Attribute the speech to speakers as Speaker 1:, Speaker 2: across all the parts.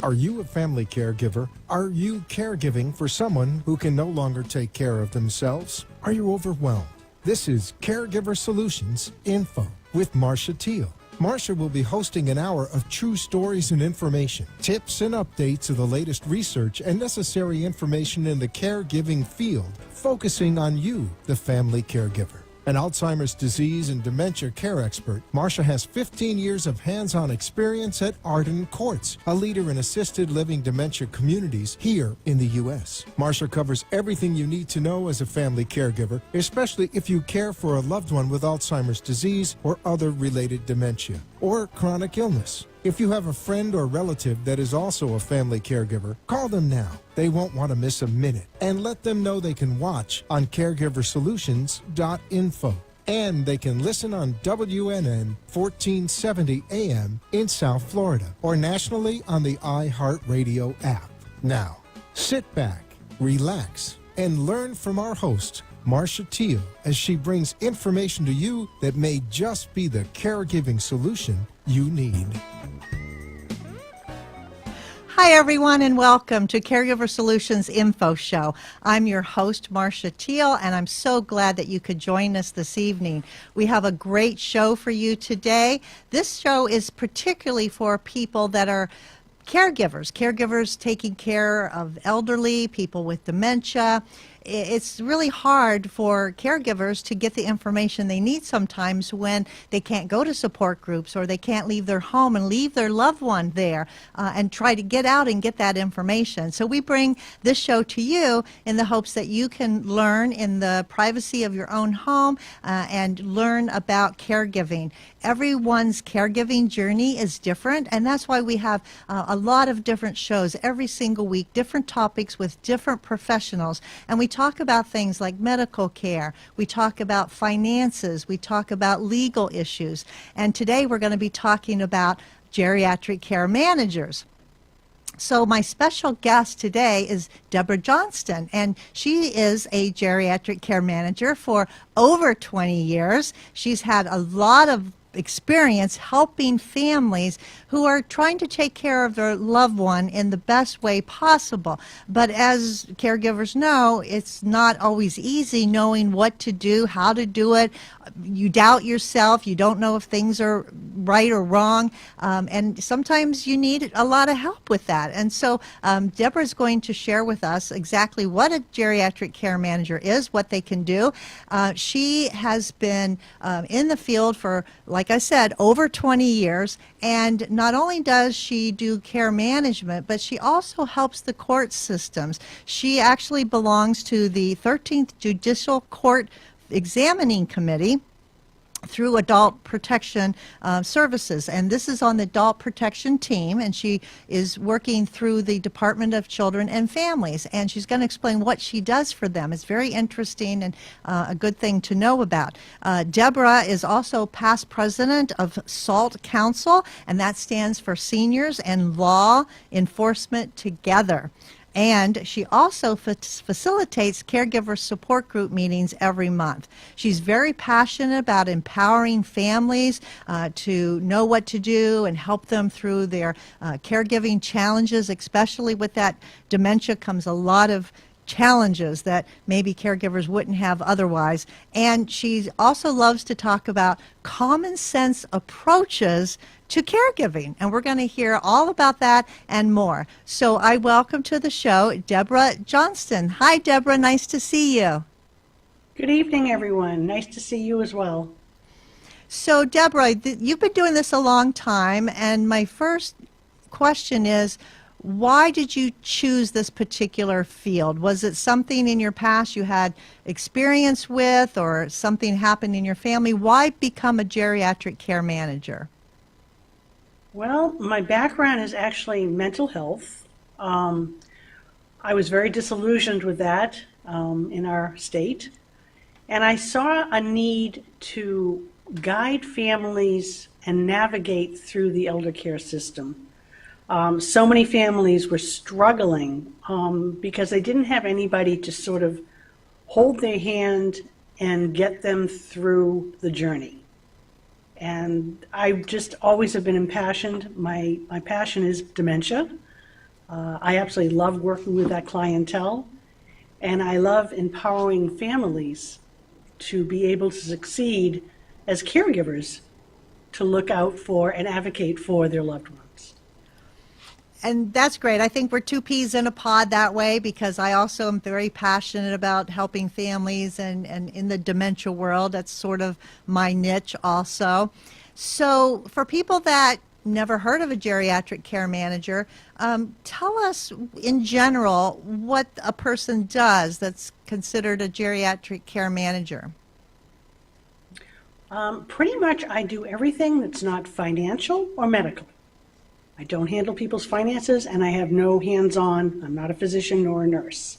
Speaker 1: Are you a family caregiver? Are you caregiving for someone who can no longer take care of themselves? Are you overwhelmed? This is Caregiver Solutions Info with Marcia Teal. Marcia will be hosting an hour of true stories and information, tips and updates of the latest research and necessary information in the caregiving field, focusing on you, the family caregiver. An Alzheimer's disease and dementia care expert, Marcia has 15 years of hands-on experience at Arden Courts, a leader in assisted living dementia communities here in the U.S. Marcia covers everything you need to know as a family caregiver, especially if you care for a loved one with Alzheimer's disease or other related dementia or chronic illness. If you have a friend or relative that is also a family caregiver, call them now. They won't want to miss a minute. And let them know they can watch on caregiversolutions.info. And they can listen on WNN 1470 AM in South Florida or nationally on the iHeartRadio app. Now, sit back, relax, and learn from our host, Marcia Teal, as she brings information to you that may just be the caregiving solution you need.
Speaker 2: Hi, everyone, and welcome to Caregiver Solutions Info Show. I'm your host, Marcia Teal, and I'm so glad that you could join us this evening. We have a great show for you today. This show is particularly for people that are caregivers taking care of elderly, people with dementia. It's really hard for caregivers to get the information they need sometimes when they can't go to support groups or they can't leave their home and leave their loved one there and try to get out and get that information. So we bring this show to you in the hopes that you can learn in the privacy of your own home and learn about caregiving. Everyone's caregiving journey is different, and that's why we have a lot of different shows every single week, different topics with different professionals, and we talk about things like medical care, we talk about finances, we talk about legal issues, and today we're going to be talking about geriatric care managers. So my special guest today is Debra Johnston, and she is a geriatric care manager for over 20 years. She's had a lot of experience helping families who are trying to take care of their loved one in the best way possible. But as caregivers know, it's not always easy knowing what to do, how to do it. You doubt yourself. You don't know if things are right or wrong. And sometimes you need a lot of help with that. And so Deborah is going to share with us exactly what a geriatric care manager is, what they can do. She has been in the field for, like I said, over 20 years, and not only does she do care management, but she also helps the court systems. She actually belongs to the 13th Judicial Court Examining Committee through Adult Protection Services, and this is on the Adult Protection team, and she is working through the Department of Children and Families, and she's going to explain what she does for them. It's very interesting and a good thing to know about. Deborah is also past president of SALT Council, and that stands for Seniors and Law Enforcement Together. And she also facilitates caregiver support group meetings every month. She's very passionate about empowering families to know what to do and help them through their caregiving challenges, especially with that dementia comes a lot of challenges that maybe caregivers wouldn't have otherwise. And she also loves to talk about common sense approaches to caregiving, and we're going to hear all about that and more. So I welcome to the show Debra Johnston. Hi, Deborah. Nice to see you.
Speaker 3: Good evening, everyone. Nice to see you as well.
Speaker 2: So, Deborah, you've been doing this a long time, and my first question is, why did you choose this particular field? Was it something in your past you had experience with, or something happened in your family? Why become a geriatric care manager?
Speaker 3: Well, my background is actually mental health. I was very disillusioned with that in our state, and I saw a need to guide families and navigate through the elder care system. So many families were struggling because they didn't have anybody to sort of hold their hand and get them through the journey. And I just always have been impassioned. My passion is dementia. I absolutely love working with that clientele, and I love empowering families to be able to succeed as caregivers to look out for and advocate for their loved ones.
Speaker 2: And that's great. I think we're two peas in a pod that way, because I also am very passionate about helping families and in the dementia world. That's sort of my niche also. So for people that never heard of a geriatric care manager, tell us in general what a person does that's considered a geriatric care manager.
Speaker 3: Pretty much I do everything that's not financial or medical. I don't handle people's finances, and I have no hands-on. I'm not a physician nor a nurse.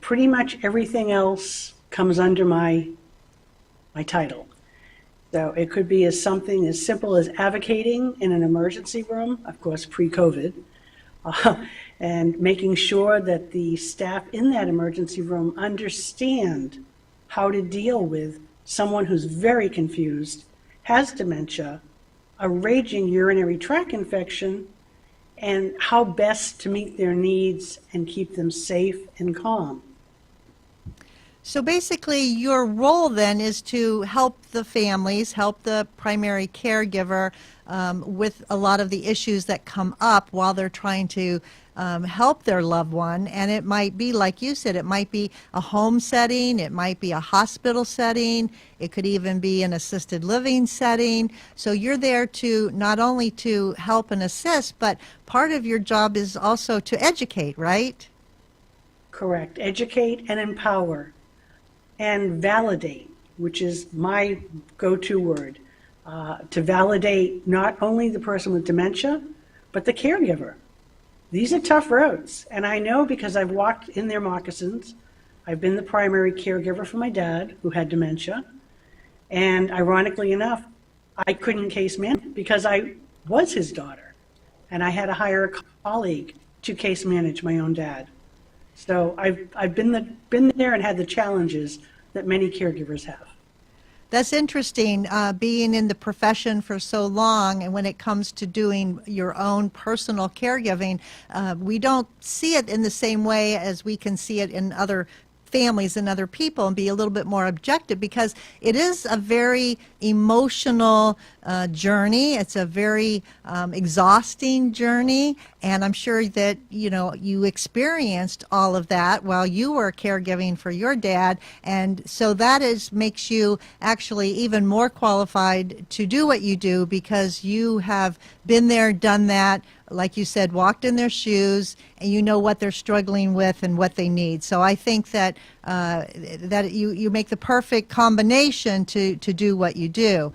Speaker 3: Pretty much everything else comes under my title. So it could be something as simple as advocating in an emergency room, of course pre-COVID, and making sure that the staff in that emergency room understand how to deal with someone who's very confused, has dementia, a raging urinary tract infection, and how best to meet their needs and keep them safe and calm.
Speaker 2: So basically, your role then is to help the families, help the primary caregiver with a lot of the issues that come up while they're trying to help their loved one. And it might be, like you said, it might be a home setting, it might be a hospital setting, it could even be an assisted living setting. So you're there to not only to help and assist, but part of your job is also to educate, right?
Speaker 3: Correct. Educate and empower. And validate, which is my go-to word, to validate not only the person with dementia, but the caregiver. These are tough roads, and I know because I've walked in their moccasins. I've been the primary caregiver for my dad, who had dementia, and ironically enough, I couldn't case manage because I was his daughter, and I had to hire a colleague to case manage my own dad. So I've been there and had the challenges that many caregivers have.
Speaker 2: That's interesting, being in the profession for so long, and when it comes to doing your own personal caregiving, we don't see it in the same way as we can see it in other families and other people, and be a little bit more objective, because it is a very emotional journey. It's a very exhausting journey, and I'm sure that you experienced all of that while you were caregiving for your dad, and so that makes you actually even more qualified to do what you do, because you have been there, done that, like you said, walked in their shoes, and you know what they're struggling with and what they need. So I think that that you make the perfect combination to do what you do.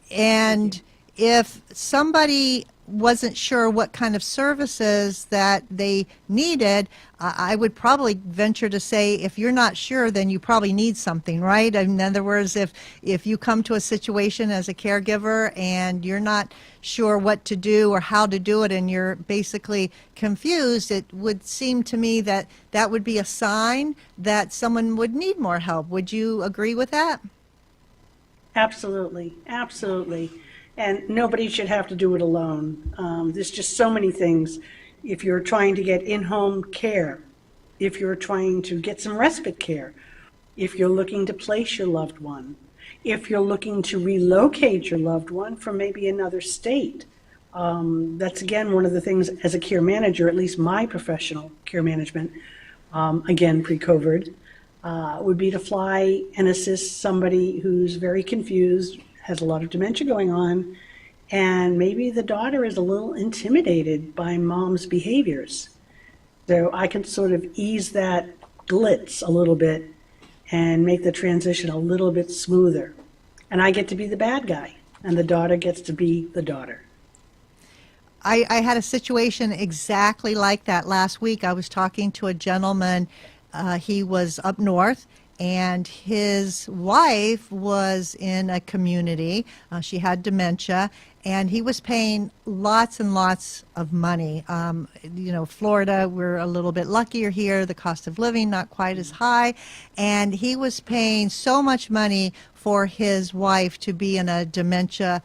Speaker 2: And if somebody wasn't sure what kind of services that they needed, I would probably venture to say, if you're not sure, then you probably need something, right? In other words, if you come to a situation as a caregiver and you're not sure what to do or how to do it, and you're basically confused, it would seem to me that that would be a sign that someone would need more help. Would you agree with that?
Speaker 3: Absolutely, absolutely. And nobody should have to do it alone. There's just so many things. If you're trying to get in-home care, if you're trying to get some respite care, if you're looking to place your loved one, if you're looking to relocate your loved one from maybe another state. That's, again, one of the things as a care manager, at least my professional care management, again, pre-COVID, would be to fly and assist somebody who's very confused, has a lot of dementia going on, and maybe the daughter is a little intimidated by mom's behaviors. So I can sort of ease that glitz a little bit and make the transition a little bit smoother. And I get to be the bad guy, and the daughter gets to be the daughter.
Speaker 2: I had a situation exactly like that last week. I was talking to a gentleman. He was up north, and his wife was in a community. She had dementia, and he was paying lots and lots of money. Florida, we're a little bit luckier here. The cost of living not quite as high, and he was paying so much money for his wife to be in a dementia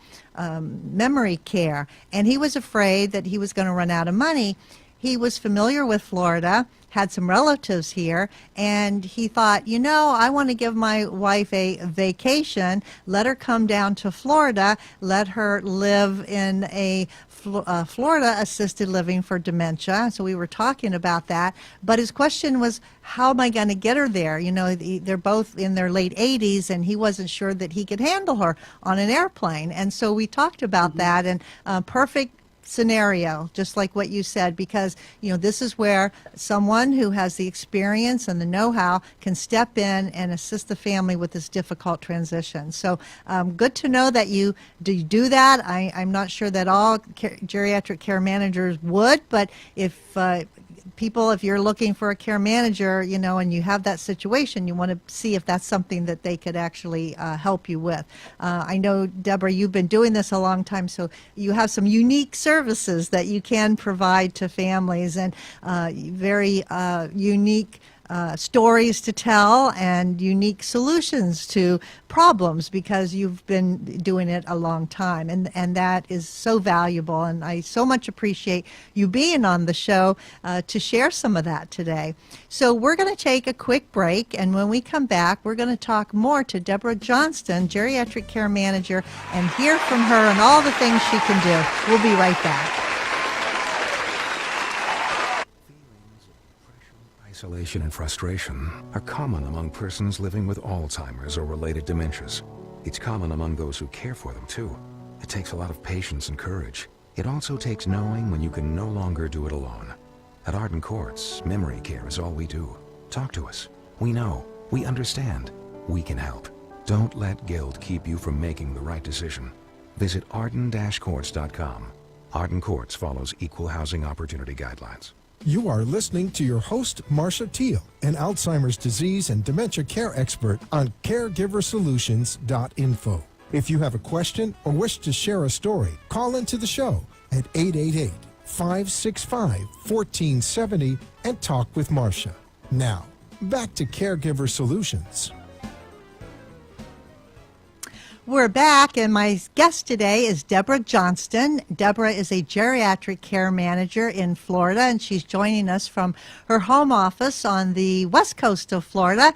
Speaker 2: memory care, and he was afraid that he was going to run out of money. He was familiar with Florida, had some relatives here, and he thought, I want to give my wife a vacation, let her come down to Florida, let her live in a Florida assisted living for dementia. So we were talking about that. But his question was, how am I going to get her there? They're both in their late 80s, and he wasn't sure that he could handle her on an airplane. And so we talked about that, and perfect scenario, just like what you said, because this is where someone who has the experience and the know-how can step in and assist the family with this difficult transition. So good to know that you do that. I'm not sure that all geriatric care managers would, but if you're looking for a care manager, and you have that situation, you want to see if that's something that they could actually help you with. I know, Deborah, you've been doing this a long time, so you have some unique services that you can provide to families, and very unique stories to tell and unique solutions to problems, because you've been doing it a long time, and that is so valuable, and I so much appreciate you being on the show to share some of that today. So we're going to take a quick break, and when we come back, we're going to talk more to Debra Johnston, geriatric care manager, and hear from her and all the things she can do. We'll be right back.
Speaker 4: Isolation and frustration are common among persons living with Alzheimer's or related dementias. It's common among those who care for them, too. It takes a lot of patience and courage. It also takes knowing when you can no longer do it alone. At Arden Courts, memory care is all we do. Talk to us. We know. We understand. We can help. Don't let guilt keep you from making the right decision. Visit arden-courts.com. Arden Courts follows equal housing opportunity guidelines.
Speaker 1: You are listening to your host, Marcia Teal, an Alzheimer's disease and dementia care expert on caregiversolutions.info. If you have a question or wish to share a story, call into the show at 888-565-1470 and talk with Marcia. Now, back to Caregiver Solutions.
Speaker 2: We're back, and my guest today is Debra Johnston. Deborah is a geriatric care manager in Florida, and she's joining us from her home office on the west coast of Florida.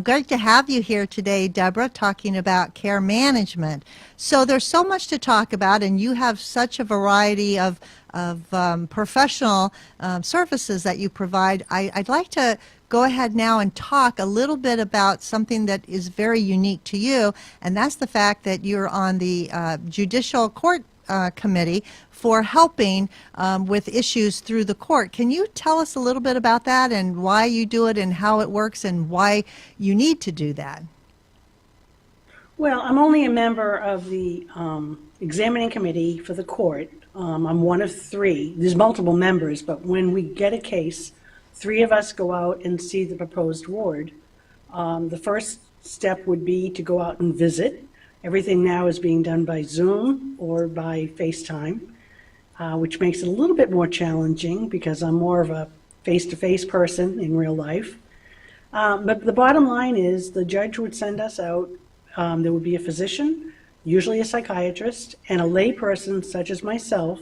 Speaker 2: Great to have you here today, Deborah, talking about care management. So there's so much to talk about, and you have such a variety of professional services that you provide. I'd like to go ahead now and talk a little bit about something that is very unique to you, and that's the fact that you're on the Judicial Court Committee for helping with issues through the court. Can you tell us a little bit about that and why you do it and how it works and why you need to do that?
Speaker 3: Well, I'm only a member of the examining committee for the court. I'm one of three. There's multiple members, but when we get a case, three of us go out and see the proposed ward. The first step would be to go out and visit. Everything now is being done by Zoom or by FaceTime, which makes it a little bit more challenging because I'm more of a face-to-face person in real life. But the bottom line is the judge would send us out. There would be a physician, usually a psychiatrist, and a lay person such as myself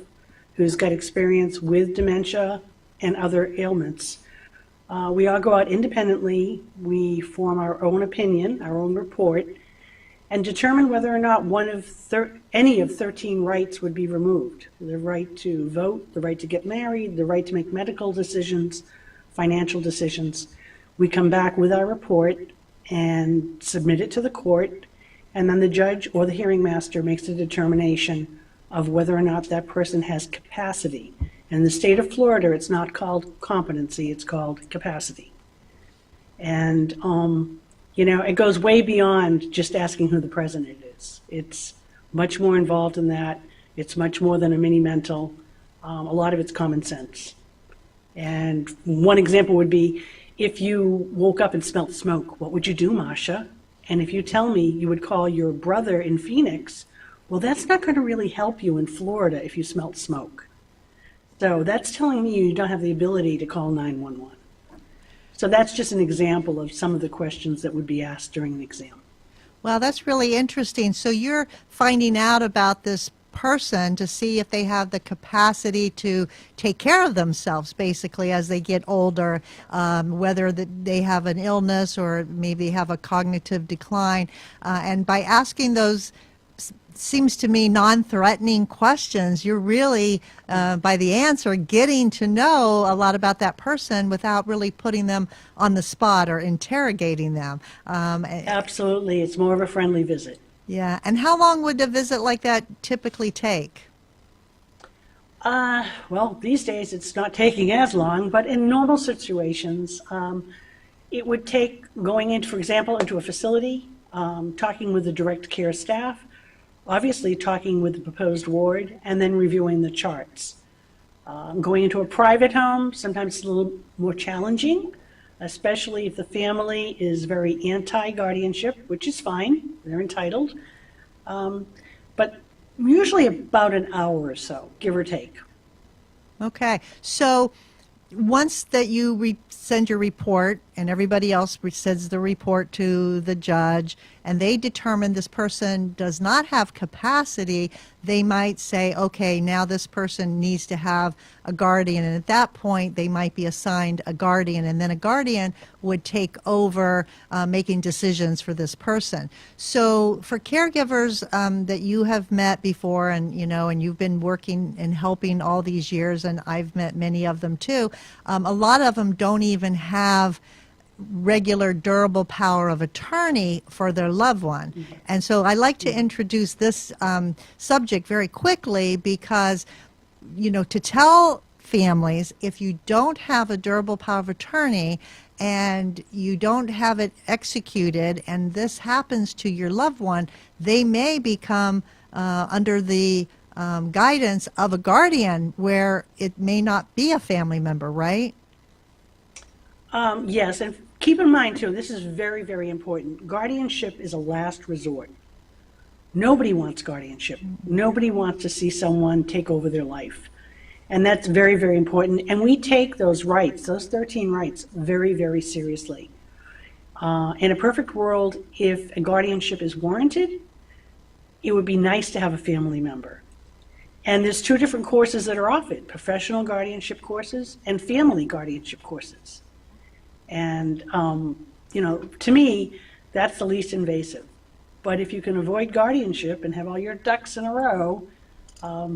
Speaker 3: who's got experience with dementia and other ailments. We all go out independently. We form our own opinion, our own report, and determine whether or not any of 13 rights would be removed. The right to vote, the right to get married, the right to make medical decisions, financial decisions. We come back with our report and submit it to the court, and then the judge or the hearing master makes a determination of whether or not that person has capacity. In the state of Florida, it's not called competency, it's called capacity. And, it goes way beyond just asking who the president is. It's much more involved in that. It's much more than a mini mental. A lot of it's common sense. And one example would be If you woke up and smelled smoke, what would you do, Masha? And if you tell me you would call your brother in Phoenix, well, that's not going to really help you in Florida if you smelled smoke. So that's telling me you don't have the ability to call 911. So that's just an example of some of the questions that would be asked during an exam.
Speaker 2: Well, that's really interesting. So you're finding out about this person to see if they have the capacity to take care of themselves, basically, as they get older, whether they have an illness or maybe have a cognitive decline. And by asking those, seems to me, non-threatening questions, you're really, by the answer, getting to know a lot about that person without really putting them on the spot or interrogating them.
Speaker 3: Absolutely. It's more of a friendly visit.
Speaker 2: Yeah. And how long would a visit like that typically take?
Speaker 3: Well, these days it's not taking as long, but in normal situations, it would take going into, for example, into a facility, talking with the direct care staff, obviously talking with the proposed ward, and then reviewing the charts. Going into a private home, sometimes it's a little more challenging, especially if the family is very anti-guardianship, which is fine, they're entitled. But usually about an hour or so, give or take.
Speaker 2: Okay. So once that you send your report and everybody else sends the report to the judge and they determine this person does not have capacity, they might say, okay, now this person needs to have a guardian. And at that point, they might be assigned a guardian. And then a guardian would take over making decisions for this person. So for caregivers that you have met before and, and you've been working and helping all these years, and I've met many of them too, a lot of them don't even have regular durable power of attorney for their loved one. Mm-hmm. And so I like to introduce this subject very quickly because, to tell families, if you don't have a durable power of attorney and you don't have it executed and this happens to your loved one, they may become under the guidance of a guardian where it may not be a family member, right?
Speaker 3: Yes, and keep in mind, too, this is very, very important. Guardianship is a last resort. Nobody wants guardianship. Nobody wants to see someone take over their life. And that's very, very important. And we take those rights, those 13 rights, very, very seriously. In a perfect world, if a guardianship is warranted, it would be nice to have a family member. And there's two different courses that are offered, professional guardianship courses and family guardianship courses. And, to me, that's the least invasive. But if you can avoid guardianship and have all your ducks in a row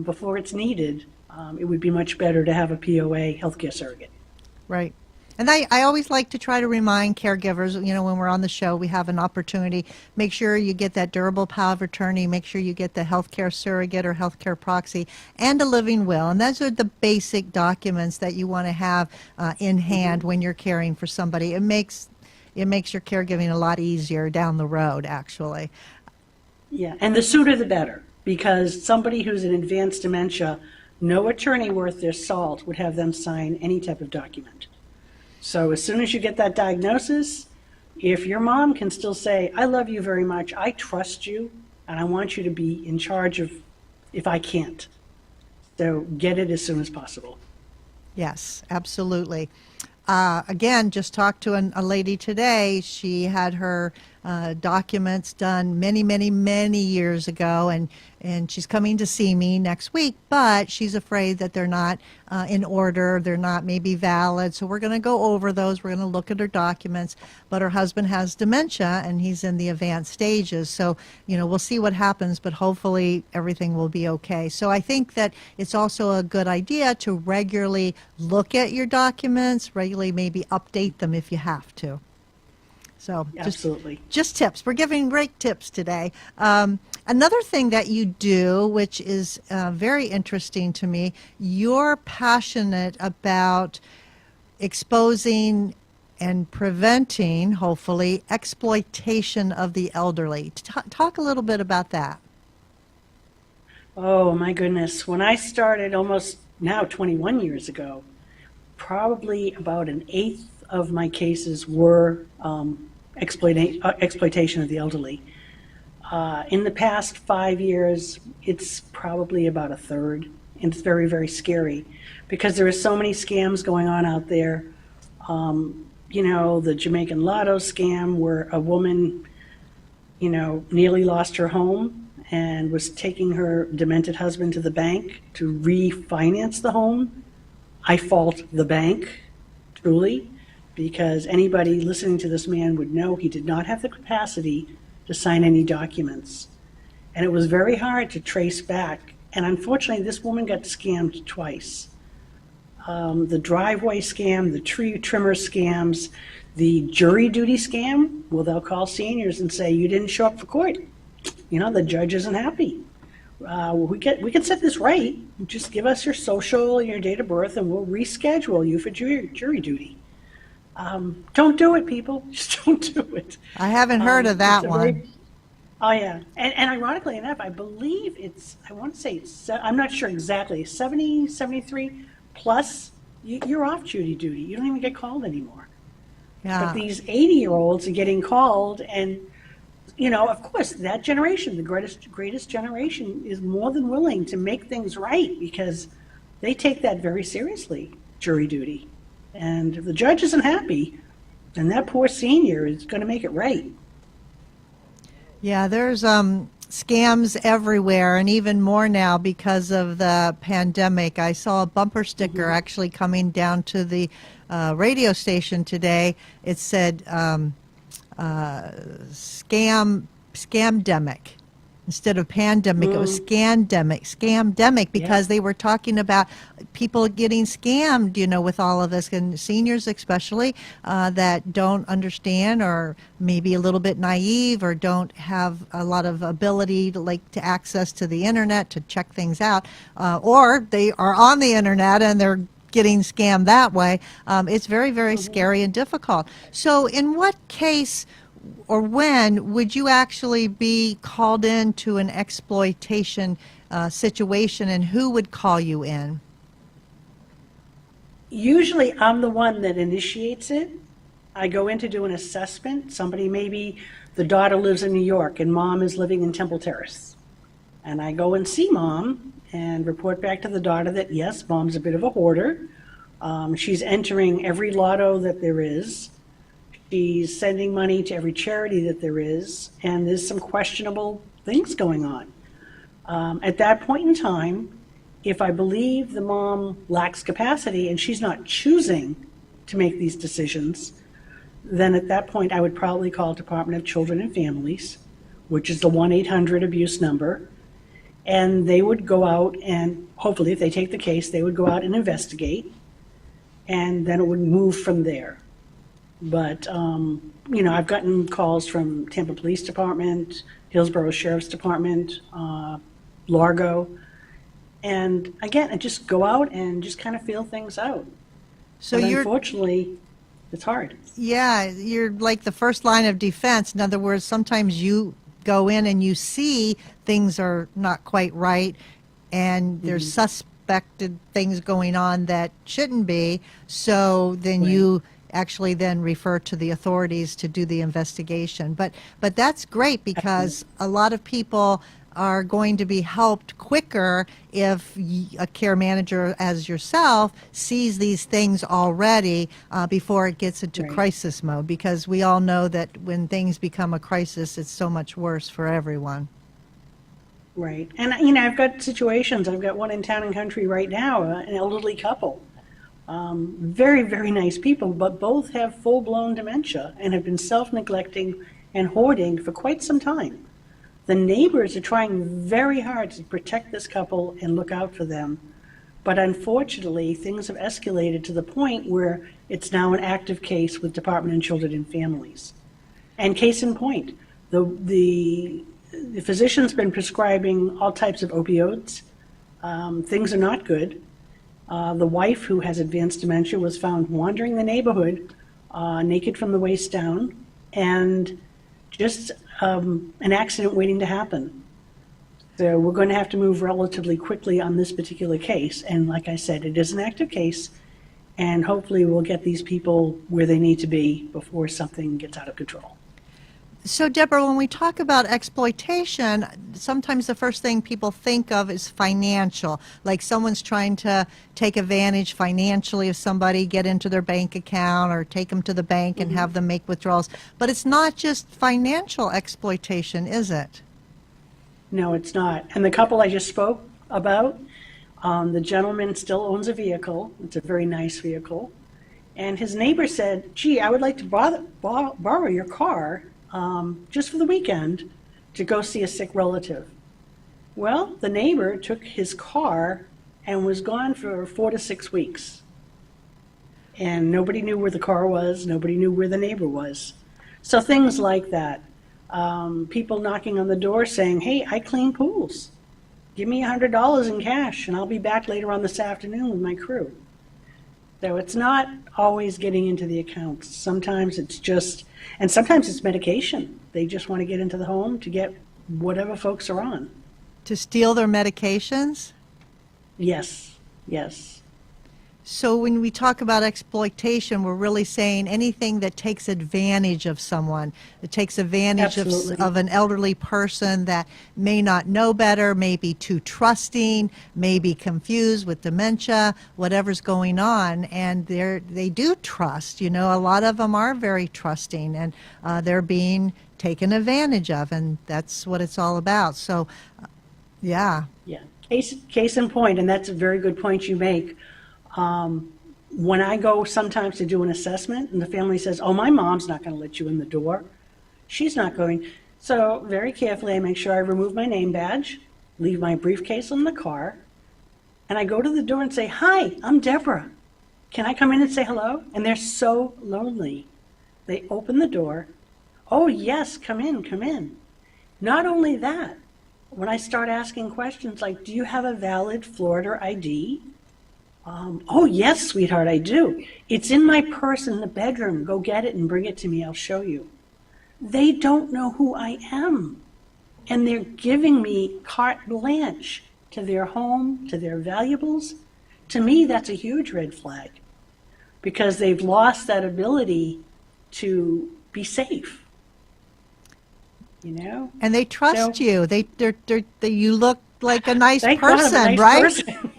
Speaker 3: before it's needed, it would be much better to have a POA healthcare surrogate.
Speaker 2: Right. And I always like to try to remind caregivers, when we're on the show, we have an opportunity. Make sure you get that durable power of attorney. Make sure you get the healthcare surrogate or healthcare proxy and a living will. And those are the basic documents that you want to have in hand when you're caring for somebody. It makes your caregiving a lot easier down the road, actually.
Speaker 3: Yeah, and the sooner the better, because somebody who's in advanced dementia, no attorney worth their salt would have them sign any type of document. So as soon as you get that diagnosis, if your mom can still say, I love you very much, I trust you, and I want you to be in charge of if I can't. So get it as soon as possible.
Speaker 2: Yes, absolutely. Again, just talked to a lady today. She had her documents done many, many, many years ago, and she's coming to see me next week, but she's afraid that they're not in order, they're not maybe valid, so we're going to go over those, we're going to look at her documents, but her husband has dementia, and he's in the advanced stages, so, we'll see what happens, but hopefully everything will be okay. So I think that it's also a good idea to regularly look at your documents, regularly maybe update them if you have to. So
Speaker 3: absolutely.
Speaker 2: Just tips. We're giving great tips today. Another thing that you do, which is very interesting to me, you're passionate about exposing and preventing, hopefully, exploitation of the elderly. Talk a little bit about that.
Speaker 3: Oh, my goodness. When I started almost now 21 years ago, probably about an eighth of my cases were exploitation of the elderly. In the past 5 years, it's probably about a third. And it's very, very scary because there are so many scams going on out there. You know, the Jamaican Lotto scam where a woman, you know, nearly lost her home and was taking her demented husband to the bank to refinance the home. I fault the bank, truly, because anybody listening to this man would know he did not have the capacity to sign any documents. And it was very hard to trace back. And unfortunately, this woman got scammed twice. The driveway scam, the tree trimmer scams, the jury duty scam, well, they'll call seniors and say, you didn't show up for court. You know, the judge isn't happy. We can set this right. Just give us your social, your date of birth, and we'll reschedule you for jury duty. Don't do it, people. Just don't do it.
Speaker 2: I haven't heard of that one.
Speaker 3: Oh, yeah. And ironically enough, I believe I want to say, I'm not sure exactly, 70, 73 plus, you're off jury duty. You don't even get called anymore.
Speaker 2: Yeah.
Speaker 3: But these 80-year-olds are getting called, and, you know, of course, that generation, the greatest generation, is more than willing to make things right because they take that very seriously, jury duty. And if the judge isn't happy, then that poor senior is going to make it right.
Speaker 2: Yeah, there's scams everywhere, and even more now because of the pandemic. I saw a bumper sticker actually coming down to the radio station today. It said scamdemic. Instead of pandemic, it was scamdemic, because they were talking about people getting scammed, you know, with all of this, and seniors especially that don't understand or maybe a little bit naive or don't have a lot of ability to access to the internet to check things out, or they are on the internet and they're getting scammed that way. It's very, very scary and difficult. So in what case or when would you actually be called into an exploitation situation, and who would call you in?
Speaker 3: Usually I'm the one that initiates it. I go in to do an assessment. Somebody, maybe the daughter lives in New York and mom is living in Temple Terrace. And I go and see mom and report back to the daughter that, yes, mom's a bit of a hoarder. She's entering every lotto that there is. She's sending money to every charity that there is, and there's some questionable things going on. At that point in time, if I believe the mom lacks capacity and she's not choosing to make these decisions, then at that point I would probably call Department of Children and Families, which is the 1-800 abuse number, and they would go out and hopefully, if they take the case, they would go out and investigate, and then it would move from there. But, you know, I've gotten calls from Tampa Police Department, Hillsborough Sheriff's Department, Largo. And again, I just go out and just kind of feel things out. So unfortunately, it's hard.
Speaker 2: Yeah, you're like the first line of defense. In other words, sometimes you go in and you see things are not quite right and there's suspected things going on that shouldn't be. So then you actually then refer to the authorities to do the investigation. But that's great because a lot of people are going to be helped quicker if a care manager as yourself sees these things already before it gets into crisis mode, because we all know that when things become a crisis, it's so much worse for everyone.
Speaker 3: Right. And, you know, I've got situations. I've got one in Town and Country right now, an elderly couple. Very, very nice people, but both have full-blown dementia and have been self-neglecting and hoarding for quite some time. The neighbors are trying very hard to protect this couple and look out for them, but unfortunately, things have escalated to the point where it's now an active case with Department of Children and Families. And case in point, the physician's been prescribing all types of opioids. Things are not good. The wife, who has advanced dementia, was found wandering the neighborhood, naked from the waist down, and just an accident waiting to happen. So we're going to have to move relatively quickly on this particular case. And like I said, it is an active case, and hopefully we'll get these people where they need to be before something gets out of control.
Speaker 2: So, Deborah, when we talk about exploitation, sometimes the first thing people think of is financial, like someone's trying to take advantage financially of somebody, get into their bank account or take them to the bank and have them make withdrawals. But it's not just financial exploitation, is it?
Speaker 3: No, it's not. And the couple I just spoke about, the gentleman still owns a vehicle. It's a very nice vehicle. And his neighbor said, gee, I would like to borrow your car just for the weekend to go see a sick relative. Well, the neighbor took his car and was gone for 4 to 6 weeks. And nobody knew where the car was. Nobody knew where the neighbor was. So things like that. People knocking on the door saying, hey, I clean pools. Give me $100 in cash and I'll be back later on this afternoon with my crew. So it's not always getting into the accounts. Sometimes it's just, and sometimes it's medication. They just want to get into the home to get whatever folks are on.
Speaker 2: To steal their medications?
Speaker 3: Yes, yes.
Speaker 2: So when we talk about exploitation, we're really saying anything that takes advantage of someone, that takes advantage of an elderly person that may not know better, may be too trusting, may be confused with dementia, whatever's going on, and they do trust. You know, a lot of them are very trusting, and they're being taken advantage of, and that's what it's all about. So, yeah.
Speaker 3: Yeah, case in point, and that's a very good point you make. When I go sometimes to do an assessment and the family says, oh, my mom's not going to let you in the door. She's not going. So very carefully, I make sure I remove my name badge, leave my briefcase in the car, and I go to the door and say, hi, I'm Deborah. Can I come in and say hello? And they're so lonely. They open the door. Oh, yes, come in, come in. Not only that, when I start asking questions like, do you have a valid Florida ID? Oh, yes, sweetheart, I do. It's in my purse in the bedroom. Go get it and bring it to me. I'll show you. They don't know who I am. And they're giving me carte blanche to their home, to their valuables. To me, that's a huge red flag because they've lost that ability to be safe. You know?
Speaker 2: And they trust you. You look like a nice
Speaker 3: Thank God I'm a
Speaker 2: person,
Speaker 3: nice
Speaker 2: right?
Speaker 3: person.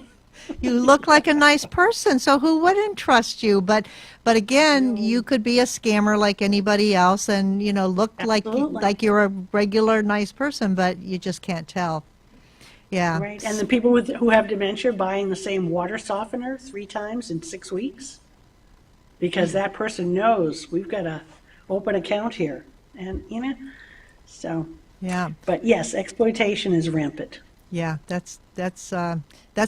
Speaker 2: You look like a nice person, so who wouldn't trust you? But again, you could be a scammer like anybody else, and look like you're a regular nice person, but you just can't tell. Yeah.
Speaker 3: Right. And the people who have dementia buying the same water softener 3 times in 6 weeks because that person knows we've got to open account here, and so.
Speaker 2: Yeah.
Speaker 3: But yes, exploitation is rampant.
Speaker 2: Yeah, that's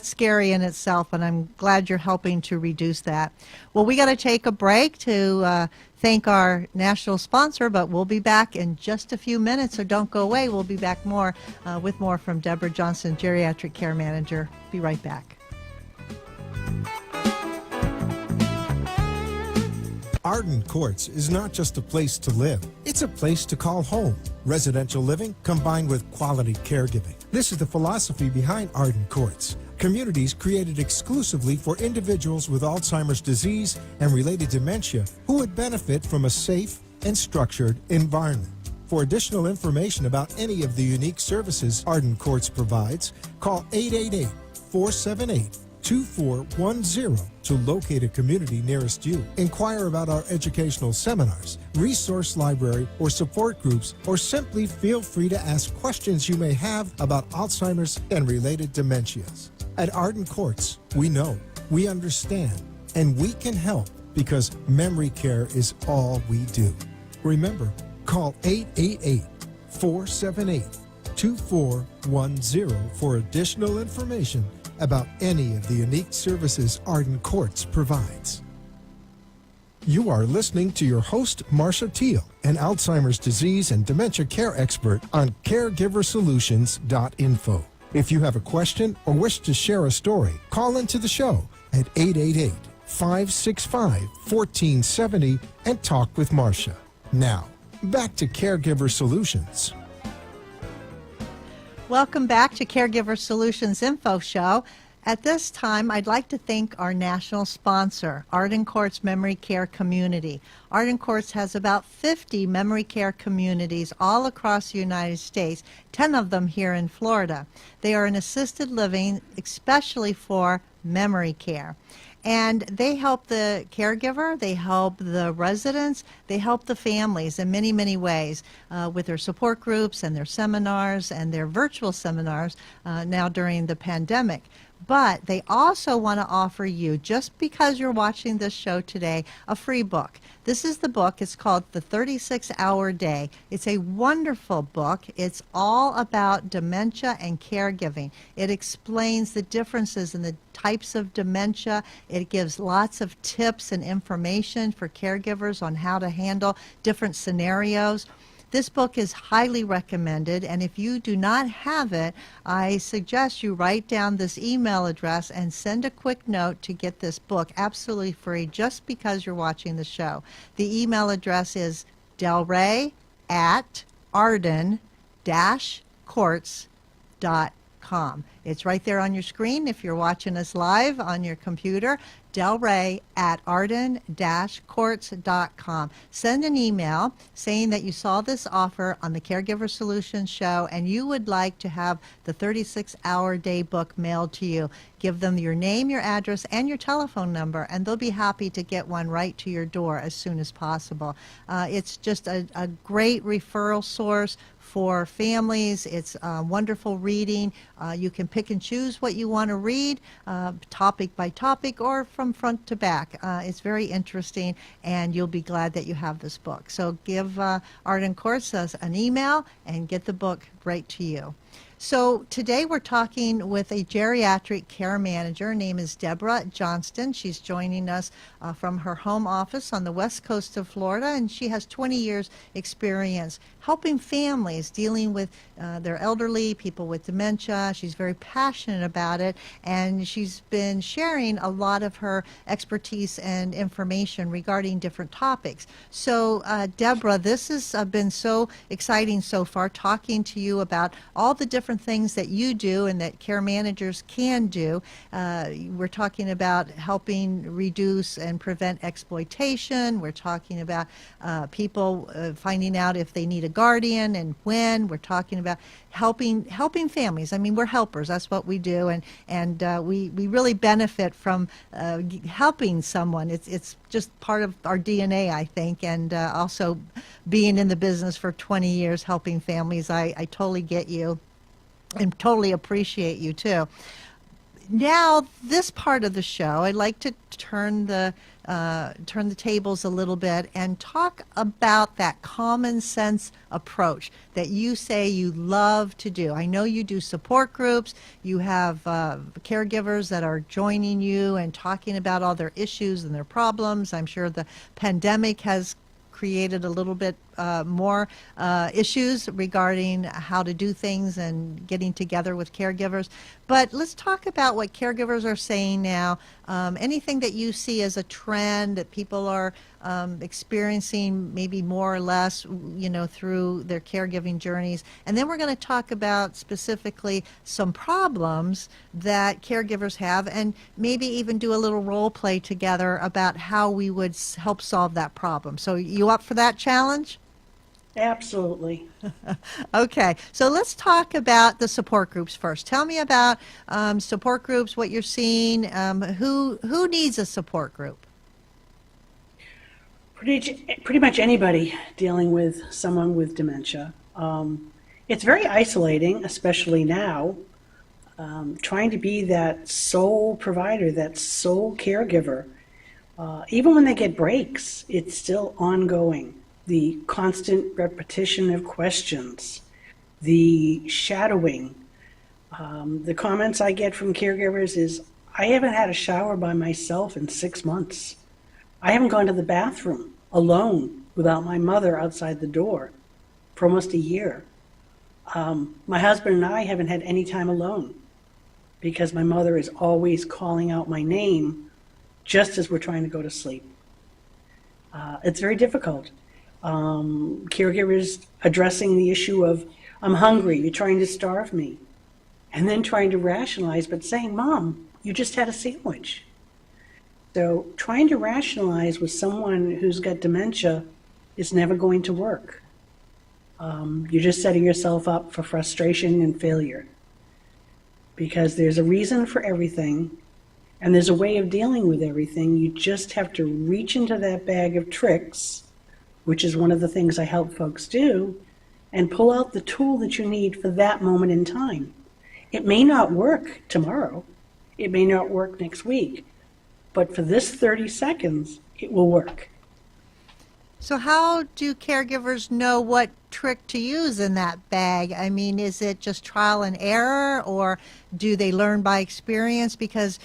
Speaker 2: scary in itself, and I'm glad you're helping to reduce that. Well, we got to take a break to thank our national sponsor, but we'll be back in just a few minutes, so don't go away. We'll be back with more from Debra Johnston, Geriatric Care Manager. Be right back.
Speaker 1: Arden Courts is not just a place to live, it's a place to call home. Residential living combined with quality caregiving. This is the philosophy behind Arden Courts. Communities created exclusively for individuals with Alzheimer's disease and related dementia who would benefit from a safe and structured environment. For additional information about any of the unique services Arden Courts provides, call 888-478-2410 to locate a community nearest you. Inquire about our educational seminars, resource library, or support groups, or simply feel free to ask questions you may have about Alzheimer's and related dementias. At Arden Courts, we know, we understand, and we can help because memory care is all we do. Remember, call 888-478-2410 for additional information about any of the unique services Arden Courts provides. You are listening to your host, Marcia Teal, an Alzheimer's disease and dementia care expert on caregiversolutions.info. If you have a question or wish to share a story, call into the show at 888-565-1470 and talk with Marcia. Now, back to Caregiver Solutions.
Speaker 2: Welcome back to Caregiver Solutions Info Show. At this time, I'd like to thank our national sponsor, Arden Court's Memory Care Community. Arden Courts has about 50 memory care communities all across the United States, 10 of them here in Florida. They are an assisted living, especially for memory care. And they help the caregiver, they help the residents, they help the families in many, many ways with their support groups and their seminars and their virtual seminars now during the pandemic. But they also want to offer you, just because you're watching this show today, a free book. This is the book. It's called The 36-Hour Day. It's a wonderful book. It's all about dementia and caregiving. It explains the differences in the types of dementia. It gives lots of tips and information for caregivers on how to handle different scenarios. This book is highly recommended, and if you do not have it, I suggest you write down this email address and send a quick note to get this book absolutely free just because you're watching the show. The email address is delray@arden-courts.com. It's right there on your screen if you're watching us live on your computer. delray@arden-courts.com. Send an email saying that you saw this offer on the Caregiver Solutions show and you would like to have the 36-Hour Day book mailed to you. Give them your name, your address, and your telephone number, and they'll be happy to get one right to your door as soon as possible. It's just a great referral source for families. It's wonderful reading. You can pick and choose what you want to read, topic by topic or from front to back. It's very interesting, and you'll be glad that you have this book. So give Arden Courts an email and get the book right to you. So today we're talking with a geriatric care manager. Her name is Deborah Johnston. She's joining us from her home office on the west coast of Florida, and she has 20 years experience helping families dealing with their elderly, people with dementia. She's very passionate about it, and she's been sharing a lot of her expertise and information regarding different topics. So Deborah, this has been so exciting so far, talking to you about all the different things that you do and that care managers can do. We're talking about helping reduce and prevent exploitation. We're talking about people finding out if they need a guardian and when. We're talking about helping families. I mean, we're helpers. That's what we do, and we really benefit from helping someone. It's just part of our DNA, I think, and also being in the business for 20 years helping families. I totally get you and totally appreciate you too. Now, this part of the show, I'd like to turn the tables a little bit and talk about that common sense approach that you say you love to do. I know you do support groups. You have caregivers that are joining you and talking about all their issues and their problems. I'm sure the pandemic has created a little bit more issues regarding how to do things and getting together with caregivers. But let's talk about what caregivers are saying now, anything that you see as a trend that people are experiencing maybe more or less, through their caregiving journeys. And then we're going to talk about specifically some problems that caregivers have and maybe even do a little role play together about how we would help solve that problem. So you up for that challenge?
Speaker 3: Absolutely.
Speaker 2: Okay, so let's talk about the support groups first. Tell me about support groups, what you're seeing. Who needs a support group?
Speaker 3: Pretty much anybody dealing with someone with dementia. It's very isolating, especially now, trying to be that sole provider, that sole caregiver. Even when they get breaks, it's still ongoing. The constant repetition of questions, the shadowing. The comments I get from caregivers is, I haven't had a shower by myself in 6 months. I haven't gone to the bathroom alone without my mother outside the door for almost a year. My husband and I haven't had any time alone because my mother is always calling out my name just as we're trying to go to sleep. It's very difficult. Caregivers addressing the issue of, I'm hungry, you're trying to starve me. and then trying to rationalize, but saying, Mom, you just had a sandwich. So trying to rationalize with someone who's got dementia is never going to work. You're just setting yourself up for frustration and failure, because there's a reason for everything, and there's a way of dealing with everything. You just have to reach into that bag of tricks, which is one of the things I help folks do, and pull out the tool that you need for that moment in time. It may not work tomorrow. It may not work next week. But for this 30 seconds, it will work.
Speaker 2: So how do caregivers know what trick to use in that bag? I mean, is it just trial and error, or do they learn by experience? Because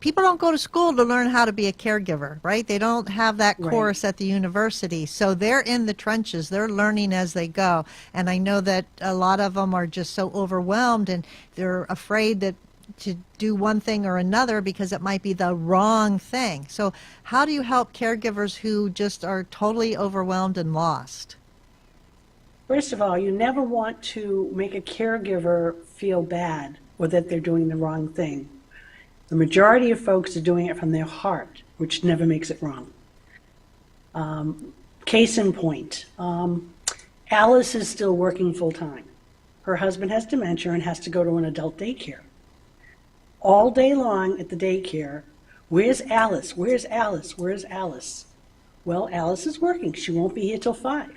Speaker 2: people don't go to school to learn how to be a caregiver, right? They don't have that course at the university. So they're in the trenches. They're learning as they go. And I know that a lot of them are just so overwhelmed, and they're afraid that to do one thing or another because it might be the wrong thing. So how do you help caregivers who just are totally overwhelmed and lost?
Speaker 3: First of all, you never want to make a caregiver feel bad or that they're doing the wrong thing. The majority of folks are doing it from their heart, which never makes it wrong. Case in point, Alice is still working full time. Her husband has dementia and has to go to an adult daycare. All day long at the daycare, where's Alice? Where's Alice? Where's Alice? Well, Alice is working. She won't be here till 5.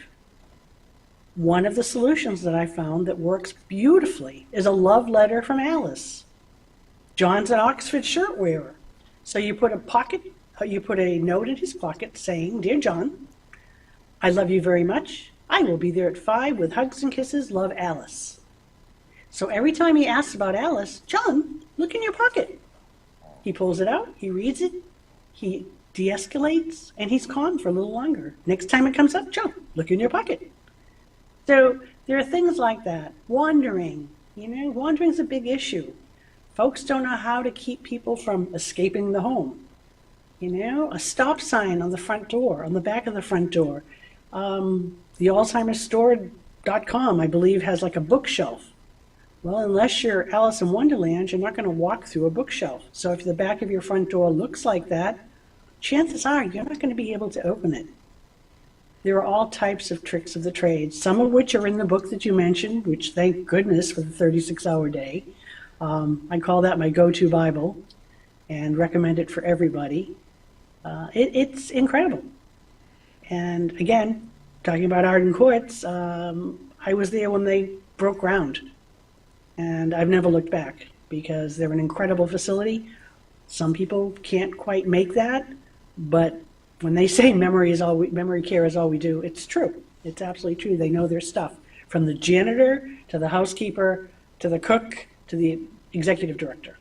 Speaker 3: One of the solutions that I found that works beautifully is a love letter from Alice. John's an Oxford shirt wearer. So you put a note in his pocket saying, Dear John, I love you very much. I will be there at 5 with hugs and kisses. Love, Alice. So every time he asks about Alice, John, look in your pocket. He pulls it out, he reads it, he de-escalates, and he's calm for a little longer. Next time it comes up, John, look in your pocket. So there are things like that. Wandering, wandering's a big issue. Folks don't know how to keep people from escaping the home. A stop sign on the front door, on the back of the front door. The AlzheimerStore.com, I believe, has like a bookshelf. Well, unless you're Alice in Wonderland, you're not going to walk through a bookshelf. So if the back of your front door looks like that, chances are you're not going to be able to open it. There are all types of tricks of the trade, some of which are in the book that you mentioned, which thank goodness for the 36-hour day. I call that my go-to Bible and recommend it for everybody. It's incredible. And again, talking about Arden Courts, I was there when they broke ground. And I've never looked back because they're an incredible facility. Some people can't quite make that, but when they say memory care is all we do, it's true. It's absolutely true. They know their stuff, from the janitor to the housekeeper to the cook to the executive director.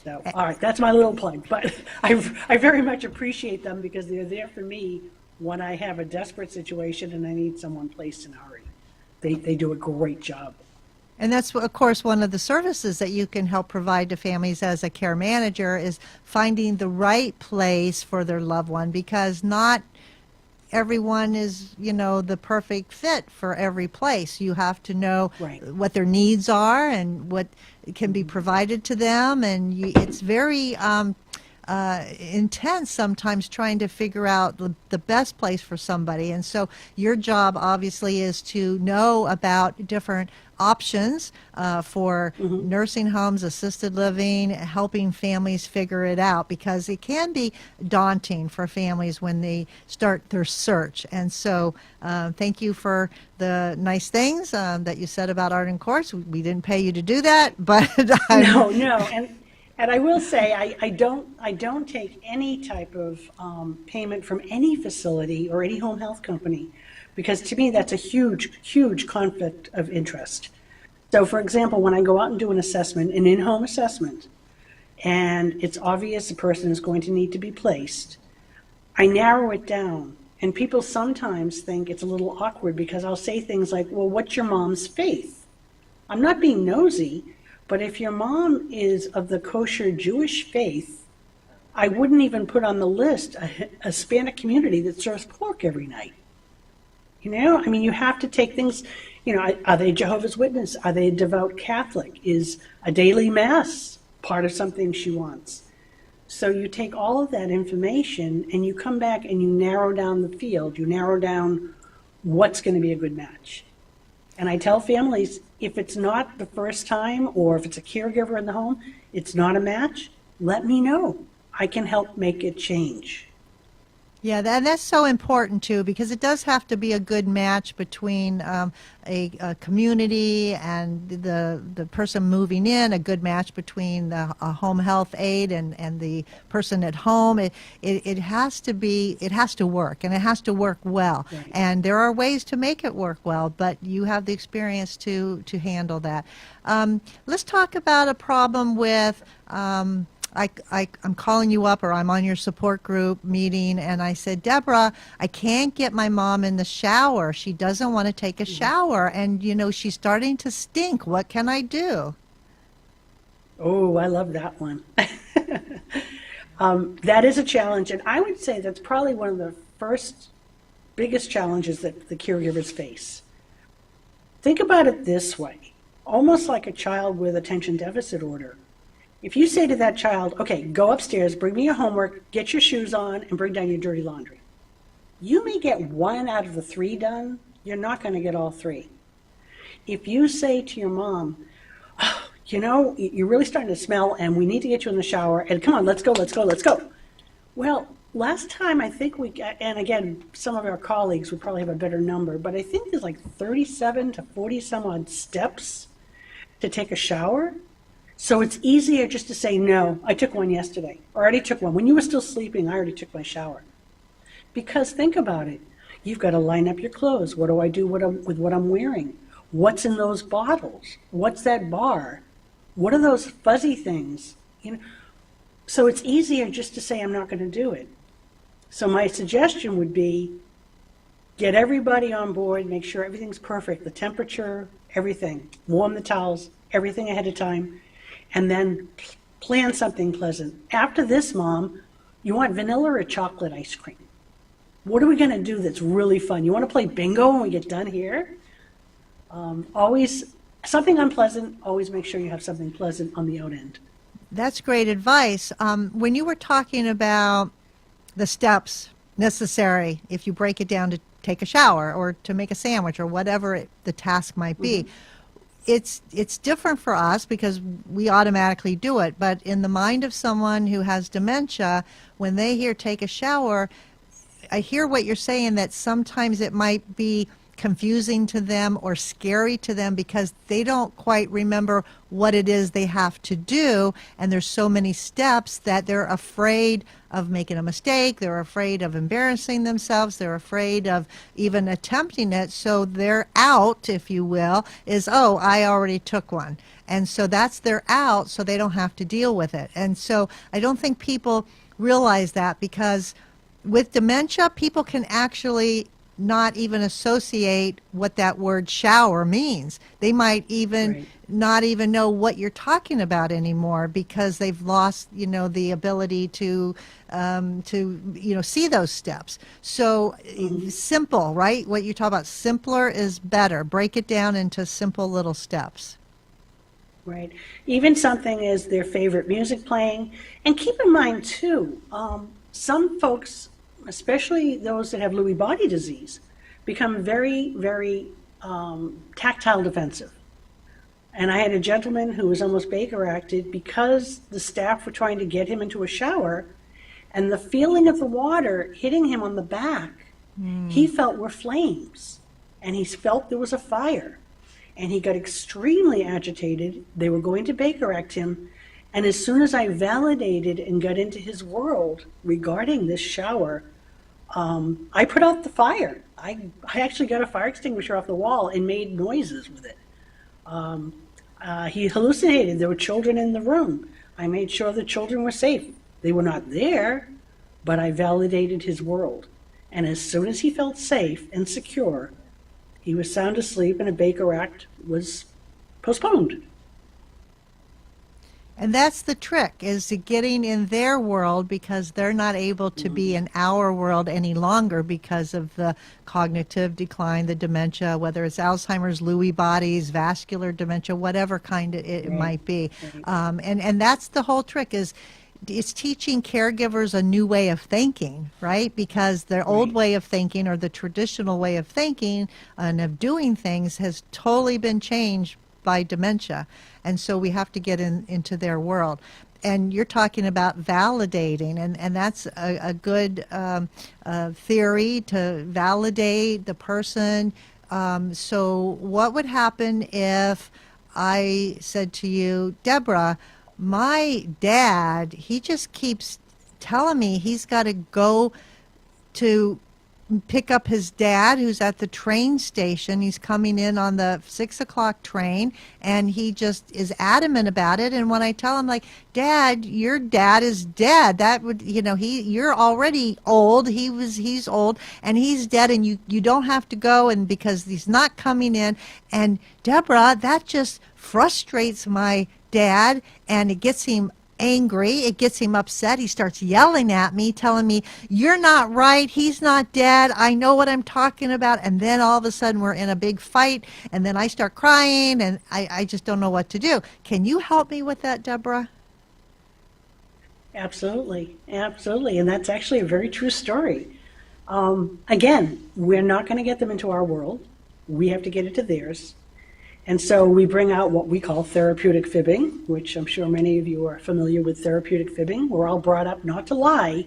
Speaker 3: So, all right, that's my little plug. But I very much appreciate them because they're there for me when I have a desperate situation and I need someone placed in a hurry. They do a great job.
Speaker 2: And that's, of course, one of the services that you can help provide to families as a care manager is finding the right place for their loved one, because not everyone is, the perfect fit for every place. You have to know what their needs are and what can be provided to them. And it's very intense sometimes trying to figure out the best place for somebody. And so your job obviously is to know about different options for nursing homes, assisted living, helping families figure it out, because it can be daunting for families when they start their search. And so thank you for the nice things that you said about Arden Courts. We didn't pay you to do that, but
Speaker 3: no. And I will say I don't take any type of payment from any facility or any home health company, because to me that's a huge conflict of interest. So for example, when I go out and do an assessment, an in-home assessment, and it's obvious a person is going to need to be placed, I narrow it down. And people sometimes think it's a little awkward because I'll say things like, well, what's your mom's faith? I'm not being nosy, but if your mom is of the kosher Jewish faith, I wouldn't even put on the list a Hispanic community that serves pork every night. You have to take things, Are they Jehovah's Witness? Are they a devout Catholic? Is a daily mass part of something she wants? So you take all of that information and you come back and you narrow down the field. You narrow down what's going to be a good match. And I tell families, if it's not the first time or if it's a caregiver in the home, it's not a match, let me know. I can help make it change.
Speaker 2: Yeah, that's so important too, because it does have to be a good match between a community and the person moving in, a good match between a home health aide and the person at home. It has to work, and it has to work well.
Speaker 3: Right.
Speaker 2: And there are ways to make it work well, but you have the experience to handle that. Let's talk about a problem with I'm calling you up, or I'm on your support group meeting, and I said, Deborah, I can't get my mom in the shower. She doesn't want to take a shower, and, she's starting to stink. What can I do?
Speaker 3: Oh, I love that one. That is a challenge, and I would say that's probably one of the first biggest challenges that the caregivers face. Think about it this way, almost like a child with attention deficit order. If you say to that child, okay, go upstairs, bring me your homework, get your shoes on, and bring down your dirty laundry, you may get 1 out of the 3 done. You're not going to get all 3. If you say to your mom, oh, you're really starting to smell, and we need to get you in the shower, and come on, let's go. Well, last time I think and again, some of our colleagues would probably have a better number, but I think there's like 37 to 40 some odd steps to take a shower. So it's easier just to say, no, I took one yesterday, or I already took one. When you were still sleeping, I already took my shower. Because think about it. You've got to line up your clothes. What do I do with what I'm wearing? What's in those bottles? What's that bar? What are those fuzzy things? So it's easier just to say, I'm not going to do it. So my suggestion would be, get everybody on board, make sure everything's perfect, the temperature, everything. Warm the towels, everything ahead of time. And then plan something pleasant. After this, Mom, you want vanilla or chocolate ice cream? What are we going to do that's really fun? You want to play bingo when we get done here? Always something unpleasant, always make sure you have something pleasant on the out end.
Speaker 2: That's great advice. When you were talking about the steps necessary, if you break it down to take a shower or to make a sandwich or whatever the task might be, mm-hmm. It's different for us because we automatically do it. But in the mind of someone who has dementia, when they hear take a shower, I hear what you're saying, that sometimes it might be confusing to them or scary to them because they don't quite remember what it is they have to do, and there's so many steps that they're afraid of making a mistake, they're afraid of embarrassing themselves, they're afraid of even attempting it. So their out, if you will, is, oh, I already took one. And so that's their out, so they don't have to deal with it. And so I don't think people realize that, because with dementia, people can actually not even associate what that word shower means. They might even not even know what you're talking about anymore because they've lost, the ability to see those steps. So simple, right? What you talk about, simpler is better. Break it down into simple little steps.
Speaker 3: Right. Even something as their favorite music playing. And keep in mind, too, some folks, especially those that have Lewy body disease, become very, very tactile defensive. And I had a gentleman who was almost Baker acted because the staff were trying to get him into a shower, and the feeling of the water hitting him on the back, he felt were flames, and he felt there was a fire. And he got extremely agitated. They were going to Baker act him. And as soon as I validated and got into his world regarding this shower, I put out the fire. I actually got a fire extinguisher off the wall and made noises with it. He hallucinated. There were children in the room. I made sure the children were safe. They were not there, but I validated his world. And as soon as he felt safe and secure, he was sound asleep, and a Baker act was postponed.
Speaker 2: And that's the trick, is to getting in their world, because they're not able to be in our world any longer because of the cognitive decline, the dementia, whether it's Alzheimer's, Lewy bodies, vascular dementia, whatever kind it might be. And that's the whole trick, is it's teaching caregivers a new way of thinking, right? Because their old way of thinking, or the traditional way of thinking and of doing things, has totally been changed by dementia. And so we have to get into their world. And you're talking about validating, and that's a good theory, to validate the person. So what would happen if I said to you, Deborah, my dad, he just keeps telling me he's got to go to pick up his dad, who's at the train station. He's coming in on the 6 o'clock train, and he just is adamant about it. And when I tell him, like, Dad, your dad is dead, that would, you're already old. He's old and he's dead, and you don't have to go, and because he's not coming in. And Deborah, that just frustrates my dad, and it gets him angry, it gets him upset. He starts yelling at me, telling me, you're not right, he's not dead, I know what I'm talking about. And then all of a sudden we're in a big fight, and then I start crying, and I just don't know what to do. Can you help me with that, Deborah?
Speaker 3: Absolutely. And that's actually a very true story. Again, we're not going to get them into our world. We have to get into theirs. And so we bring out what we call therapeutic fibbing, which I'm sure many of you are familiar with therapeutic fibbing. We're all brought up not to lie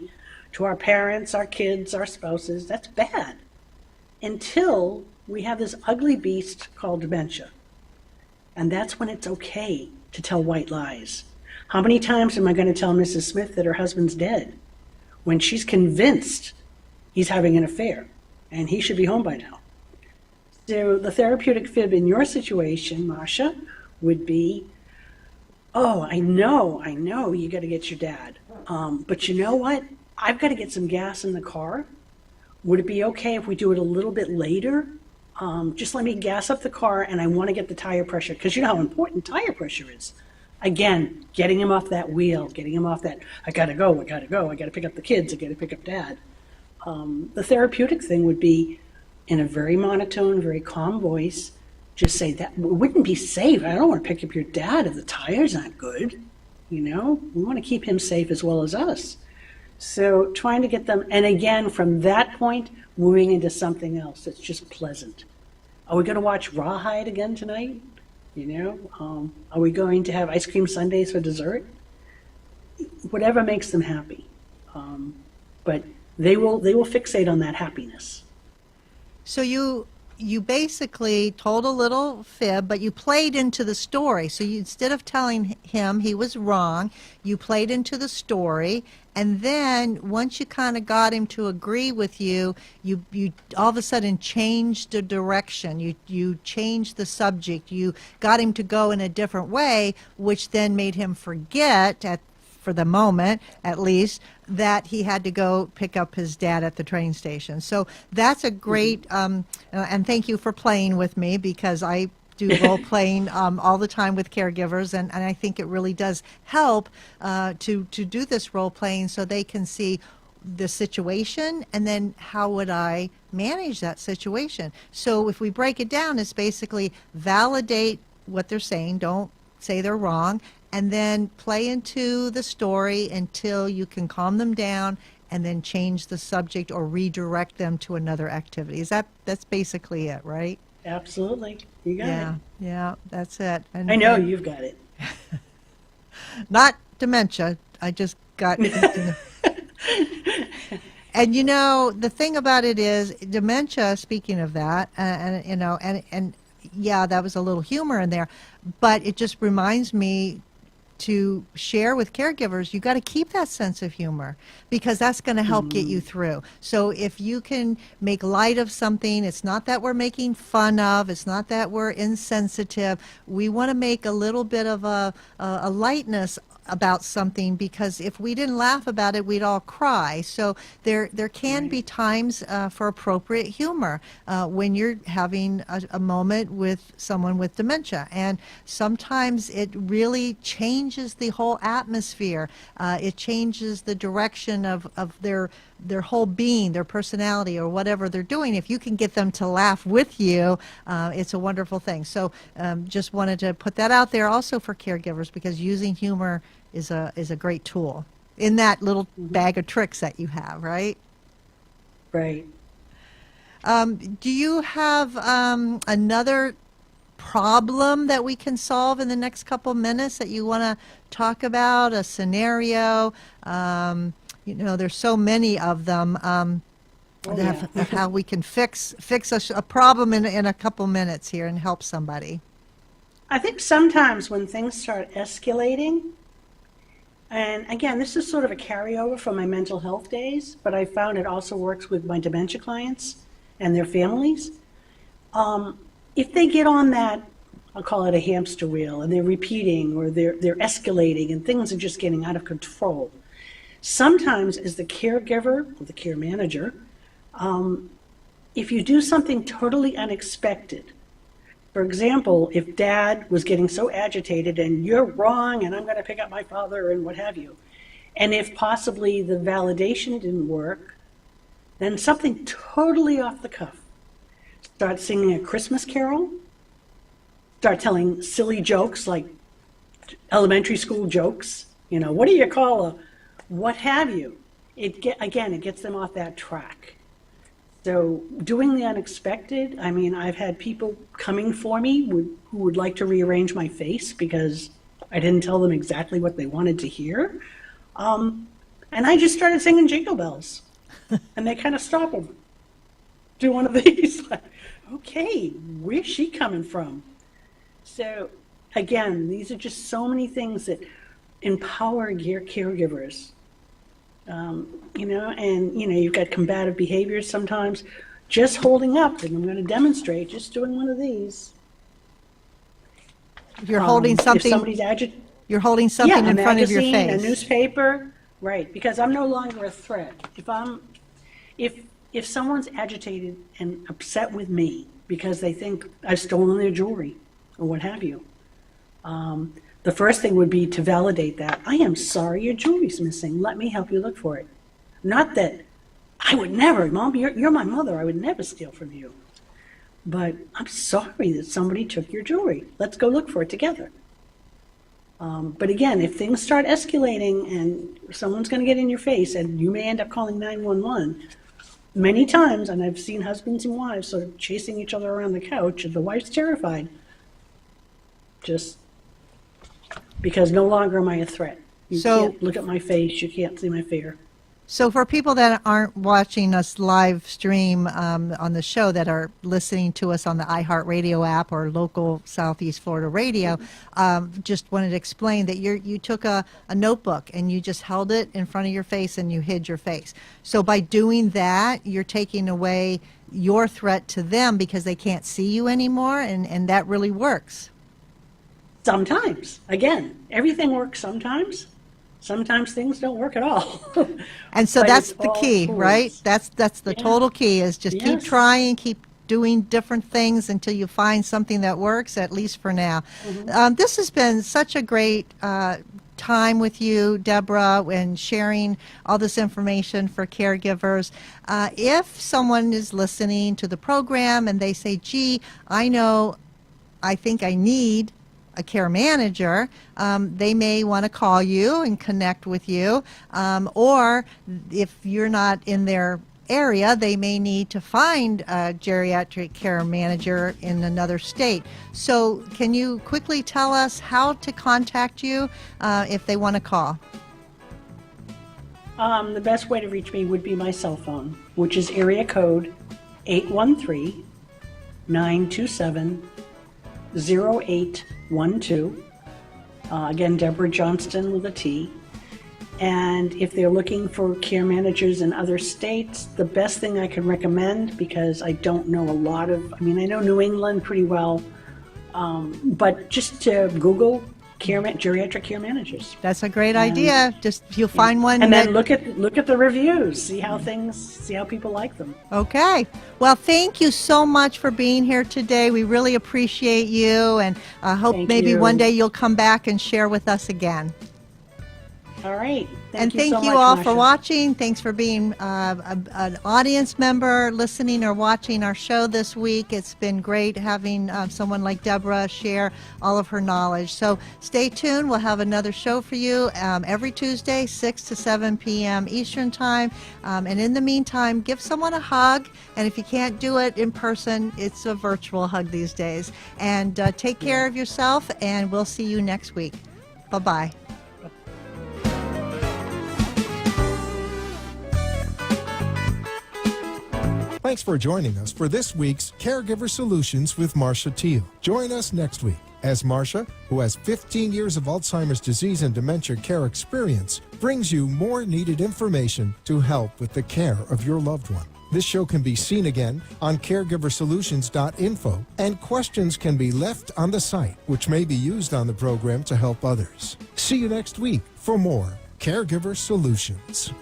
Speaker 3: to our parents, our kids, our spouses. That's bad. Until we have this ugly beast called dementia. And that's when it's okay to tell white lies. How many times am I going to tell Mrs. Smith that her husband's dead when she's convinced he's having an affair and he should be home by now? So the therapeutic fib in your situation, Masha, would be, oh, I know, you got to get your dad. But you know what? I've got to get some gas in the car. Would it be okay if we do it a little bit later? Just let me gas up the car, and I want to get the tire pressure, because you know how important tire pressure is. Again, getting him off that wheel, getting him off that, I got to go, I got to pick up the kids, I got to pick up dad. The therapeutic thing would be, in a very monotone, very calm voice, just say, that it wouldn't be safe. I don't want to pick up your dad if the tire's not good. We want to keep him safe as well as us. So trying to get them, and again, from that point, moving into something else that's just pleasant. Are we going to watch Rawhide again tonight? Are we going to have ice cream sundaes for dessert? Whatever makes them happy. But they will fixate on that happiness.
Speaker 2: So you basically told a little fib, but you played into the story. So instead of telling him he was wrong, you played into the story. And then once you kind of got him to agree with you, you all of a sudden changed the direction. You changed the subject. You got him to go in a different way, which then made him forget, for the moment at least, that he had to go pick up his dad at the train station. So that's a great, and thank you for playing with me, because I do role playing all the time with caregivers, and I think it really does help to do this role playing, so they can see the situation, and then how would I manage that situation. So if we break it down, it's basically validate what they're saying, don't say they're wrong, and then play into the story until you can calm them down, and then change the subject or redirect them to another activity. That's basically it, right?
Speaker 3: Absolutely. You got it.
Speaker 2: Yeah, that's it. And
Speaker 3: I know you've got it.
Speaker 2: Not dementia. I just got... And the thing about it is, dementia, speaking of that, and yeah, that was a little humor in there, but it just reminds me to share with caregivers, you got to keep that sense of humor, because that's going to help get you through. So if you can make light of something, it's not that we're making fun of, it's not that we're insensitive. We want to make a little bit of a lightness about something, because if we didn't laugh about it, we'd all cry. So there can be times for appropriate humor when you're having a moment with someone with dementia. And sometimes it really changes the whole atmosphere. It changes the direction of their whole being, their personality, or whatever they're doing. If you can get them to laugh with you, it's a wonderful thing. So just wanted to put that out there also for caregivers, because using humor is a great tool in that little bag of tricks that you have, right?
Speaker 3: Right.
Speaker 2: Do you have another problem that we can solve in the next couple minutes that you want to talk about, a scenario? There's so many of them of how we can fix a problem in a couple minutes here and help somebody.
Speaker 3: I think sometimes when things start escalating, and again, this is sort of a carryover from my mental health days, but I found it also works with my dementia clients and their families. If they get on that, I'll call it a hamster wheel, and they're repeating, or they're escalating, and things are just getting out of control. Sometimes as the caregiver or the care manager, if you do something totally unexpected, for example, if Dad was getting so agitated and you're wrong and I'm going to pick up my father and what have you, and if possibly the validation didn't work, then something totally off the cuff. Start singing a Christmas carol, start telling silly jokes like elementary school jokes, what do you call a what have you. It gets them off that track. So doing the unexpected, I've had people coming for me who would like to rearrange my face because I didn't tell them exactly what they wanted to hear. And I just started singing Jingle Bells. And they kind of stop them. Do one of these, like, okay, where's she coming from? So again, these are just so many things that empower your caregivers. You've got combative behaviors sometimes. Just holding up, and I'm going to demonstrate, just doing one of these.
Speaker 2: You're holding something.
Speaker 3: If somebody's
Speaker 2: you're holding something in front of your face.
Speaker 3: A magazine, a newspaper, right? Because I'm no longer a threat. If someone's agitated and upset with me because they think I've stolen their jewelry or what have you, the first thing would be to validate that. I am sorry your jewelry's missing. Let me help you look for it. Not that I would never, Mom, you're my mother. I would never steal from you. But I'm sorry that somebody took your jewelry. Let's go look for it together. But again, if things start escalating and someone's going to get in your face and you may end up calling 911, many times, and I've seen husbands and wives sort of chasing each other around the couch, and the wife's terrified. Just because no longer am I a threat. You can't look at my face, you can't see my fear.
Speaker 2: So for people that aren't watching us live stream on the show, that are listening to us on the iHeartRadio app or local Southeast Florida radio, just wanted to explain that you took a notebook and you just held it in front of your face and you hid your face. So by doing that, you're taking away your threat to them because they can't see you anymore, and that really works.
Speaker 3: Sometimes. Again, everything works sometimes. Sometimes things don't work at all.
Speaker 2: And so that's the key, right? That's the total key, is just keep trying, keep doing different things until you find something that works, at least for now. Mm-hmm. This has been such a great time with you, Deborah, and sharing all this information for caregivers. If someone is listening to the program and they say, gee, I think I need a care manager, they may want to call you and connect with you, or if you're not in their area, they may need to find a geriatric care manager in another state. So can you quickly tell us how to contact you if they want to call?
Speaker 3: The best way to reach me would be my cell phone, which is area code 813-927-0812. Again, Deborah Johnston with a T. And if they're looking for care managers in other states, the best thing I can recommend, because I don't know a lot of, I know New England pretty well, but just to Google geriatric care managers.
Speaker 2: That's a great idea. Just you'll find one.
Speaker 3: And then
Speaker 2: that-
Speaker 3: look at the reviews, see how people like them.
Speaker 2: Okay. Well, thank you so much for being here today. We really appreciate you, and I hope
Speaker 3: Thank
Speaker 2: maybe
Speaker 3: you.
Speaker 2: one day you'll come back and share with us again.
Speaker 3: All right.
Speaker 2: And
Speaker 3: Thank
Speaker 2: thank
Speaker 3: you
Speaker 2: you
Speaker 3: so
Speaker 2: all
Speaker 3: much,
Speaker 2: for
Speaker 3: Marsha.
Speaker 2: watching. Thanks for being an audience member, listening or watching our show this week. It's been great having someone like Deborah share all of her knowledge. So stay tuned. We'll have another show for you every Tuesday, 6 to 7 p.m. Eastern Time. And in the meantime, give someone a hug. And if you can't do it in person, it's a virtual hug these days. And take care of yourself, and we'll see you next week. Bye-bye.
Speaker 1: Thanks for joining us for this week's Caregiver Solutions with Marsha Teal. Join us next week as Marsha, who has 15 years of Alzheimer's disease and dementia care experience, brings you more needed information to help with the care of your loved one. This show can be seen again on caregiversolutions.info, and questions can be left on the site, which may be used on the program to help others. See you next week for more Caregiver Solutions.